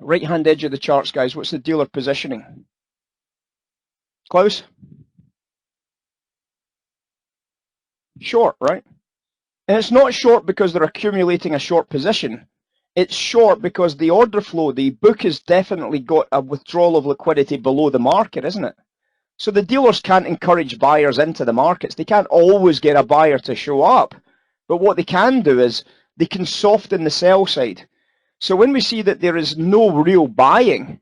Right-hand edge of the charts, guys. What's the dealer positioning? Klaus? Short, right? And it's not short because they're accumulating a short position. It's short because the order flow, the book has definitely got a withdrawal of liquidity below the market, isn't it? So the dealers can't encourage buyers into the markets. They can't always get a buyer to show up. But what they can do is they can soften the sell side. So when we see that there is no real buying,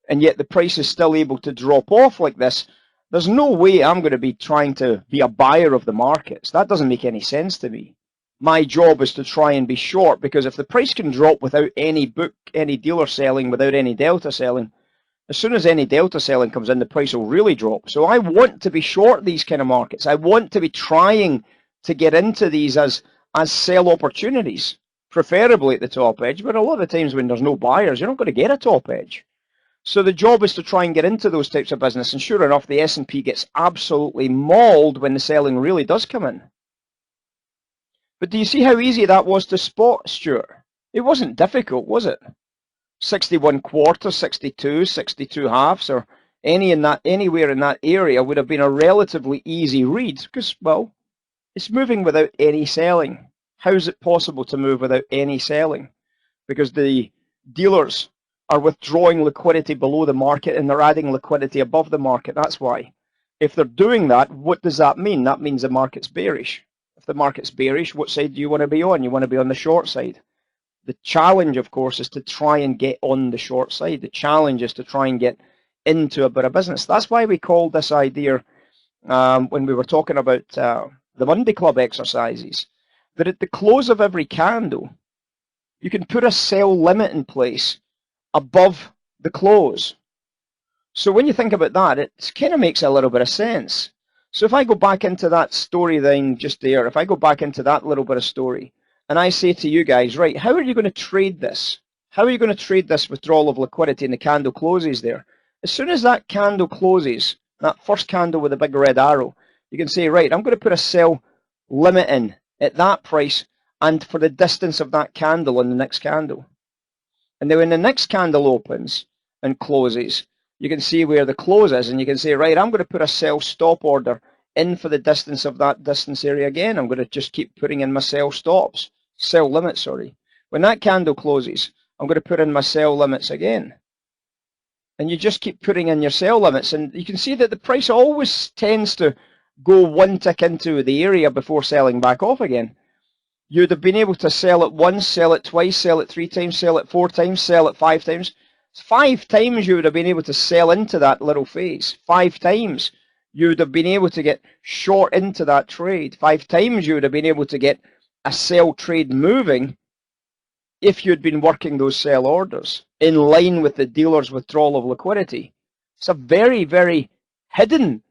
and yet the price is still able to drop off like this, there's no way I'm going to be trying to be a buyer of the markets. That doesn't make any sense to me. My job is to try and be short, because if the price can drop without any book, any dealer selling, without any delta selling, as soon as any delta selling comes in, the price will really drop. So I want to be short these kind of markets. I want to be trying to get into these as sell opportunities, preferably at the top edge. But a lot of times when there's no buyers, you're not going to get a top edge. So the job is to try and get into those types of business. And sure enough, the S&P gets absolutely mauled when the selling really does come in. But do you see how easy that was to spot, Stuart? It wasn't difficult, was it? 61 quarters, 62, 62 halves, or anywhere in that area would have been a relatively easy read, because, well, it's moving without any selling. How is it possible to move without any selling? Because the dealers are withdrawing liquidity below the market and they're adding liquidity above the market. That's why. If they're doing that, what does that mean? That means the market's bearish. If the market's bearish, what side do you want to be on? You want to be on the short side. The challenge, of course, is to try and get on the short side. The challenge is to try and get into a bit of business. That's why we called this idea, when we were talking about the Monday Club exercises, that at the close of every candle, you can put a sell limit in place above the close. So when you think about that, it kind of makes a little bit of sense. So if I go back into that storyline just there, if I go back into that little bit of story, and I say to you guys, right, how are you going to trade this? How are you going to trade this withdrawal of liquidity and the candle closes there? As soon as that candle closes, that first candle with a big red arrow, you can say, right, I'm going to put a sell limit in at that price and for the distance of that candle on the next candle. And then when the next candle opens and closes, you can see where the close is, and you can say, right, I'm going to put a sell stop order in for the distance of that distance area again. I'm going to just keep putting in my sell stops, sell limits, sorry. When that candle closes, I'm going to put in my sell limits again. And you just keep putting in your sell limits, and you can see that the price always tends to go one tick into the area before selling back off again. You'd have been able to sell it once, sell it twice, sell it 3 times, sell it 4 times, sell it 5 times. 5 times you would have been able to sell into that little phase. 5 times you would have been able to get short into that trade. 5 times you would have been able to get a sell trade moving if you'd been working those sell orders in line with the dealer's withdrawal of liquidity. It's a very, very hidden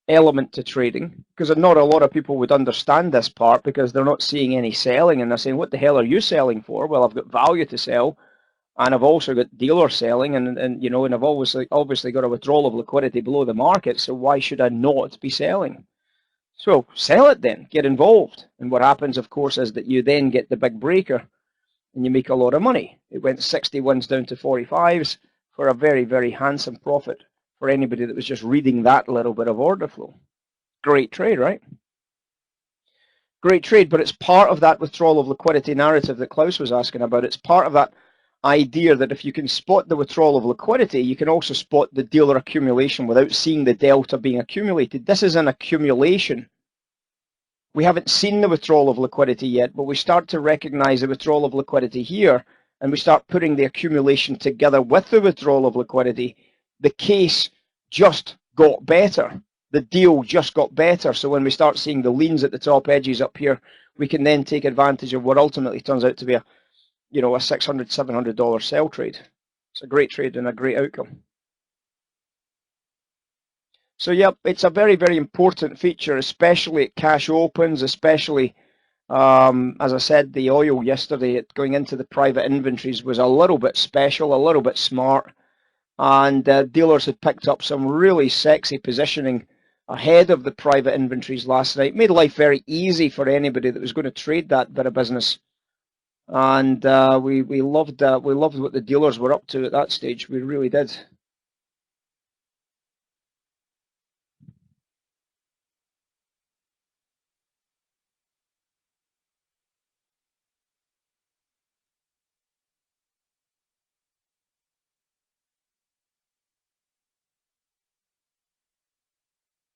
element to trading, because not a lot of people would understand this part, because they're not seeing any selling and they're saying, what the hell are you selling for? Well, I've got value to sell, and I've also got dealer selling, and you know, and I've obviously got a withdrawal of liquidity below the market, so why should I not be selling? So sell it then, get involved. And what happens, of course, is that you then get the big breaker and you make a lot of money. It went 61s down to 45s for a very, very handsome profit for anybody that was just reading that little bit of order flow. Great trade, right? Great trade, but it's part of that withdrawal of liquidity narrative that Klaus was asking about. It's part of that idea that if you can spot the withdrawal of liquidity, you can also spot the dealer accumulation without seeing the delta being accumulated. This is an accumulation. We haven't seen the withdrawal of liquidity yet, but we start to recognize the withdrawal of liquidity here, and we start putting the accumulation together with the withdrawal of liquidity. The case just got better. The deal just got better. So when we start seeing the leans at the top edges up here, we can then take advantage of what ultimately turns out to be a $600, $700 sell trade. It's a great trade and a great outcome. So yep, it's a very, very important feature, especially at cash opens, especially, as I said, the oil yesterday going into the private inventories was a little bit special, a little bit smart. And dealers had picked up some really sexy positioning ahead of the private inventories last night. Made life very easy for anybody that was going to trade that bit of business. and we loved what the dealers were up to at that stage. We really did.